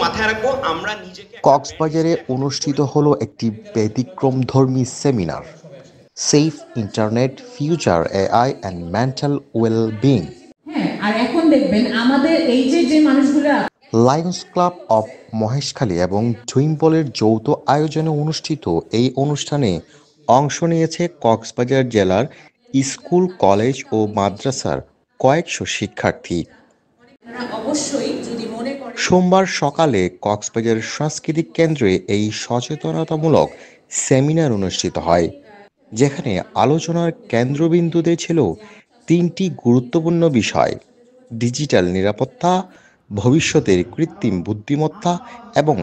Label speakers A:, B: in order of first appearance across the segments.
A: মাথায় রাখবো আমরা নিজেকে।
B: কক্সবাজারে অনুষ্ঠিত হলো একটি ব্যতিক্রমধর্মী seminar, safe internet, future AI and mental wellbeing.
C: হ্যাঁ, আর এখন দেখবেন আমাদের এই যে মানুষগুলা
B: লায়ন্স ক্লাব অব মহেশখালী এবং টুইম্বলের যৌথ আয়োজনে অনুষ্ঠিত এই অনুষ্ঠানে অংশ নিয়েছে কক্সবাজার জেলার স্কুল, কলেজ ও মাদ্রাসার কয়েকশো শিক্ষার্থী।
C: অবশ্যই যদি মনে করে
B: সোমবার সকালে কক্সবাজার সাংস্কৃতিক কেন্দ্রে এই সচেতনতামূলক সেমিনার অনুষ্ঠিত হয়, যেখানে আলোচনার কেন্দ্রবিন্দুতে ছিল তিনটি গুরুত্বপূর্ণ বিষয়: ডিজিটাল নিরাপত্তা, ভবিষ্যতের কৃত্রিম বুদ্ধিমত্তা এবং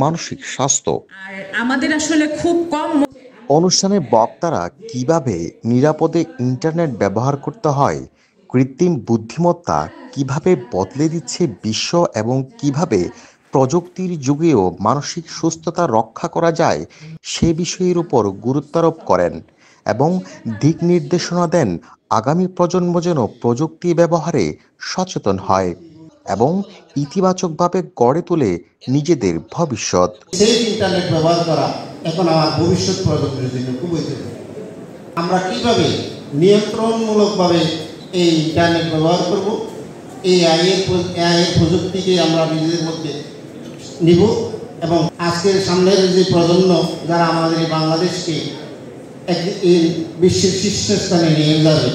B: মানসিক স্বাস্থ্য।
C: আর আমাদের আসলে খুব কম
B: অনুষ্ঠানে বক্তারা কিভাবে নিরাপদে ইন্টারনেট ব্যবহার করতে হয়, কৃত্রিম বুদ্ধিমত্তা কিভাবে বদলে দিচ্ছে বিশ্ব এবং কিভাবে প্রযুক্তির যুগেও মানসিক সুস্থতা রক্ষা করা যায় সে বিষয়ের উপর গুরুত্বারোপ করেন এবং দিক নির্দেশনা দেন আগামী প্রজন্ম যেন প্রযুক্তি ব্যবহারে সচেতন হয় এবং ইতিবাচকভাবে গড়ে তোলে নিজেদের ভবিষ্যৎ।
D: সেই ইন্টারনেট ব্যবহার করা এখন আমার ভবিষ্যৎ প্রজন্মের জন্য খুবই জরুরি। আমরা কিভাবে নিয়ন্ত্রণমূলকভাবে এই ইন্টারনেট ব্যবহার করব, এই এআইয়ের প্রযুক্তিকে আমরা নিজেদের মধ্যে নিব এবং আজকের সামনের যে প্রজন্ম যারা আমাদের এই বাংলাদেশকে এই বিশ্বের শীর্ষস্থানে নিয়ে যাবে,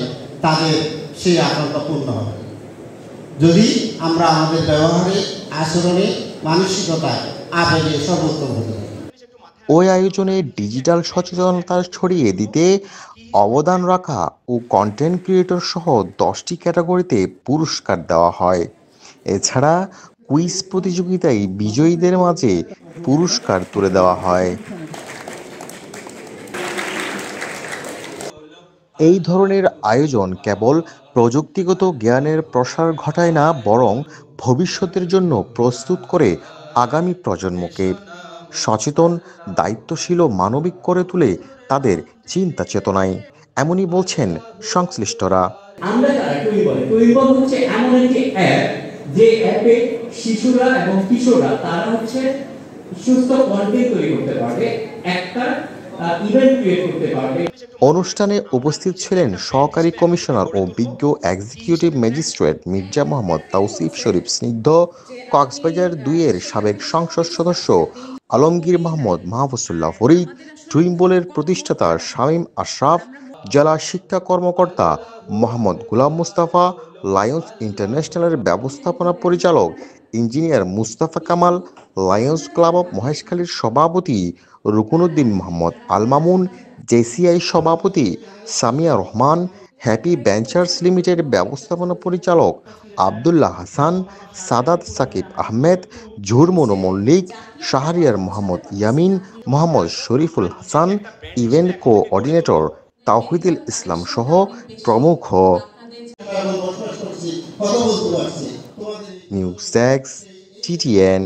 D: তাদের সেই আকাঙ্ক্ষা পূর্ণ হবে যদি আমরা আমাদের ব্যবহারে, আচরণে, মানসিকতায়, আবেগে সর্বোত্তম হতে পারি।
B: ওই আয়োজনে ডিজিটাল সচেতনতা ছড়িয়ে দিতে অবদান রাখা ও কন্টেন্ট ক্রিয়েটর সহ 10টি ক্যাটাগরিতে পুরস্কার দেওয়া হয়। এছাড়া কুইজ প্রতিযোগিতায় বিজয়ীদের মাঝে পুরস্কার তুলে দেওয়া হয়। এই ধরনের আয়োজন কেবল প্রযুক্তিগত জ্ঞানের প্রসার ঘটায় না, বরং ভবিষ্যতের জন্য প্রস্তুত করে আগামী প্রজন্মকে সচেতন, দায়িত্বশীল ও মানবিক করে তুলে তাদের চিন্তা চেতনায়। এমনই বলছেন সংশ্লিষ্টরা।
E: আমরা টুইম্বল হচ্ছে এমন একটি অ্যাপ, যে অ্যাপে শিশুরা এবং কিশোররা তারা হচ্ছে সুস্থ কন্টেন্ট তৈরি করতে পারবে, একটা ইভেন্ট ক্রিয়েট করতে পারবে।
B: অনুষ্ঠানে উপস্থিত ছিলেন সহকারী কমিশনার ও বিজ্ঞ এক্সিকিউটিভ ম্যাজিস্ট্রেট মির্জা মোহাম্মদ তাওসিফ শরীফ স্নিগ্ধ, কক্সবাজার 2-এর সাবেক সংসদ সদস্য আলমগীর মোহাম্মদ মাহফুজুল্লাহ ফরিদ, টুইম্বলের প্রতিষ্ঠাতা শামীম আশরাফ, জেলা শিক্ষা কর্মকর্তা মোহাম্মদ গুলাম মুস্তাফা, লায়ন্স ইন্টারন্যাশনালের ব্যবস্থাপনা পরিচালক engineer Mustafa Kamal, Lions club of মহেশখালীর সভাপতি রুকনউদ্দিন মোহাম্মদ আল মামুন, জেসিআই সভাপতি Samia Rahman, happy ventures limited ব্যবস্থাপনা পরিচালক আবদুল্লাহ হাসান, সাদাত সাকিব আহমেদ, ঝুরমুনু মল্লিক, শাহরিয়ার মোহাম্মদ ইয়ামিন, মোহাম্মদ শরীফুল হাসান, ইভেন্ট কোঅর্ডিনেটর তাওহিদুল ইসলাম সহ প্রমুখ। News desk, TTN।